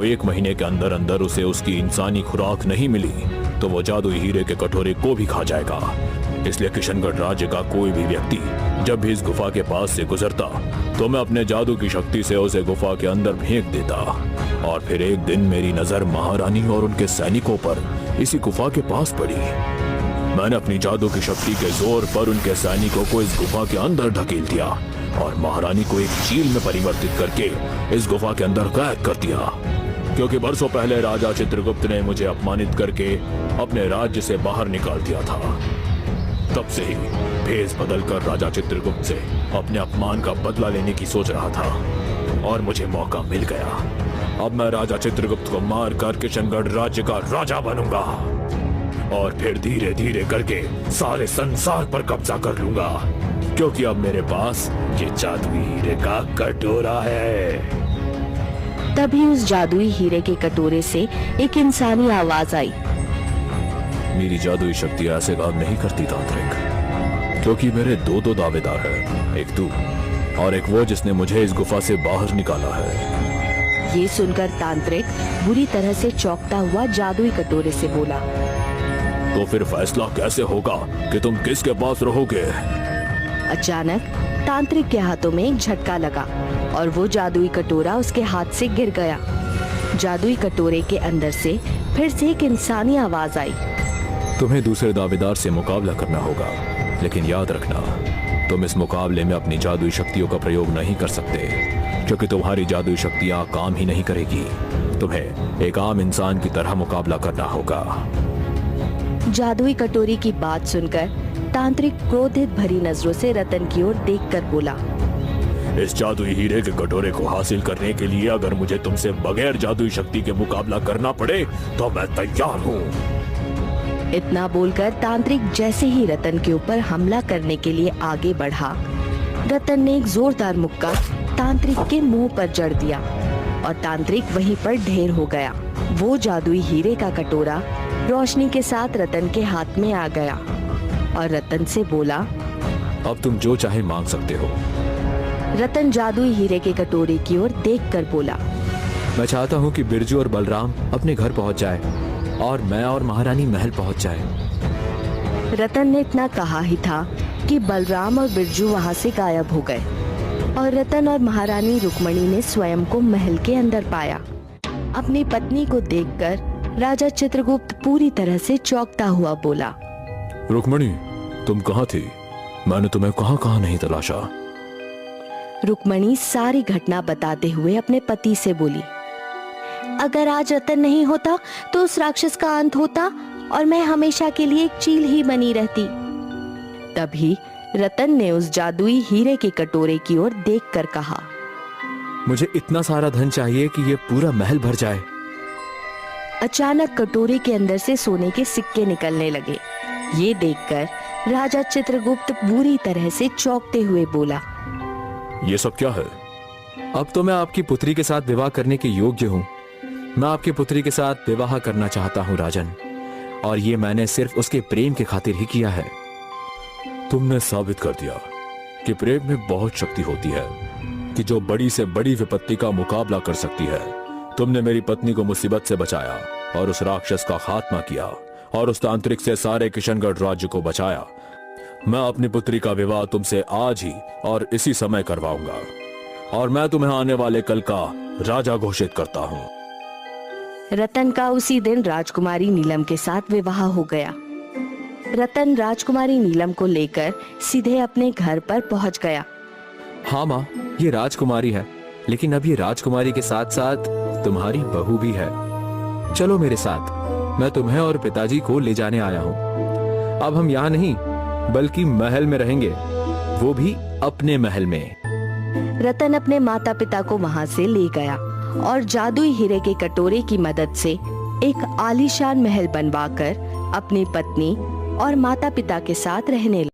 1 महीने के अंदर अंदर उसे उसकी इंसानी खुराक नहीं मिली तो वो जादुई हीरे के कटोरे को भी खा जाएगा। इसलिए किशनगढ़ राज्य का कोई भी व्यक्ति जब भी इस गुफा के पास से गुजरता तो मैं अपने जादू की शक्ति से उसे गुफा के अंदर फेंक देता। और फिर एक दिन मेरी नजर महारानी और उनके सैनिकों पर इसी गुफा के पास पड़ी। मैंने अपनी जादू की शक्ति के जोर पर उनके सैनिकों को इस गुफा के अंदर ढकेल दिया और महारानी को एक चील में परिवर्तित करके इस गुफा के अंदर कैद कर दिया। क्योंकि बरसों पहले राजा चित्रगुप्त ने मुझे अपमानित करके अपने राज्य से बाहर निकाल दिया था। तब से ही भेष बदलकर राजा चित्रगुप्त से अपने अपमान का बदला लेने की सोच रहा था और मुझे मौका मिल गया। अब मैं राजा चित्रगुप्त को मार कर किशनगढ़ राज्य का राजा बनूंगा और फिर धीरे धीरे करके सारे संसार पर कब्जा कर लूंगा, क्योंकि अब मेरे पास ये जादुई हीरे का कटोरा है। तभी उस जादुई हीरे के कटोरे से एक इंसानी आवाज आई। मेरी जादुई शक्ति ऐसे काम नहीं करती तांत्रिक, क्योंकि मेरे दो दावेदार हैं, एक तू और एक वो जिसने मुझे इस गुफा से बाहर निकाला है। ये सुनकर तांत्रिक बुरी तरह से चौंकता हुआ जादुई कटोरे से बोला, तो फिर फैसला कैसे होगा कि तुम किसके पास रहोगे? अचानक तांत्रिक के हाथों में एक झटका लगा और वो जादुई कटोरा उसके हाथ से गिर गया। जादुई कटोरे के अंदर से फिर से एक इंसानी आवाज आई। तुम्हें दूसरे दावेदार से मुकाबला करना होगा, लेकिन याद रखना तुम इस मुकाबले में अपनी जादुई शक्तियों का प्रयोग नहीं कर सकते, क्योंकि तुम्हारी जादुई शक्तियां काम ही नहीं करेगी। तुम्हें एक आम इंसान की तरह मुकाबला करना होगा। जादुई कटोरी की बात सुनकर तांत्रिक क्रोधित भरी नजरों से रतन की ओर देखकर बोला, इस जादुई हीरे के कटोरे को हासिल करने के लिए अगर मुझे तुमसे बगैर जादुई शक्ति के मुकाबला करना पड़े तो मैं तैयार हूँ। इतना बोलकर तांत्रिक जैसे ही रतन के ऊपर हमला करने के लिए आगे बढ़ा, रतन ने एक जोरदार मुक्का तांत्रिक के मुंह पर जड़ दिया और तांत्रिक वहीं पर ढेर हो गया। वो जादुई हीरे का कटोरा रोशनी के साथ रतन के हाथ में आ गया और रतन से बोला, अब तुम जो चाहे मांग सकते हो। रतन जादुई हीरे के कटोरे की ओर देखकर बोला, मैं चाहता हूँ कि बिरजू और बलराम अपने घर पहुँच जाए और मैं और महारानी महल पहुँच जाए। रतन ने इतना कहा ही था कि बलराम और बिरजू वहाँ से गायब हो गए और रतन और महारानी रुक्मणी ने स्वयं को महल के अंदर पाया। अपनी पत्नी को देखकर राजा चित्रगुप्त पूरी तरह से चौंकता हुआ बोला, रुक्मणी, तुम कहाँ थी? मैंने तुम्हें कहाँ नहीं तलाशा। रुक्मणी सारी घटना बताते हुए अपने पति से बोली, अगर आज रतन नहीं होता तो उस राक्षस का अंत होता और मैं हमेशा के लिए एक चील ही बनी रहती। तभी रतन ने उस जादुई हीरे के कटोरे की ओर देखकर कहा, मुझे इतना सारा धन चाहिए कि ये पूरा महल भर जाए। अचानक कटोरे के अंदर से सोने के सिक्के निकलने लगे। ये देखकर राजा चित्रगुप्त बुरी तरह से चौंकते हुए बोला, ये सब क्या है? अब तो मैं आपकी पुत्री के साथ विवाह करने के योग्य हूँ। मैं आपकी पुत्री के साथ विवाह करना चाहता हूँ राजन, और ये मैंने सिर्फ उसके प्रेम के खातिर ही किया है। तुमने साबित कर दिया कि प्रेम में बहुत शक्ति होती है, कि जो बड़ी से बड़ी विपत्ति का मुकाबला कर सकती है। तुमने मेरी पत्नी को मुसीबत से बचाया और उस राक्षस का खात्मा किया और उस तांत्रिक से सारे किशनगढ़ राज्य को बचाया। मैं अपनी पुत्री का विवाह तुमसे आज ही और इसी समय करवाऊंगा और मैं तुम्हें आने वाले कल का राजा घोषित करता हूँ। रतन का उसी दिन राजकुमारी नीलम के साथ विवाह हो गया। रतन राजकुमारी नीलम को लेकर सीधे अपने घर पर पहुंच गया। हाँ माँ, ये राजकुमारी है, लेकिन अब ये राजकुमारी के साथ साथ तुम्हारी बहू भी है। चलो मेरे साथ, मैं तुम्हें और पिताजी को ले जाने आया हूँ। अब हम यहाँ नहीं बल्कि महल में रहेंगे, वो भी अपने महल में। रतन अपने माता पिता को वहाँ से ले गया और जादुई हीरे के कटोरे की मदद से एक आलीशान महल बनवाकर अपनी पत्नी और माता पिता के साथ रहने लगा।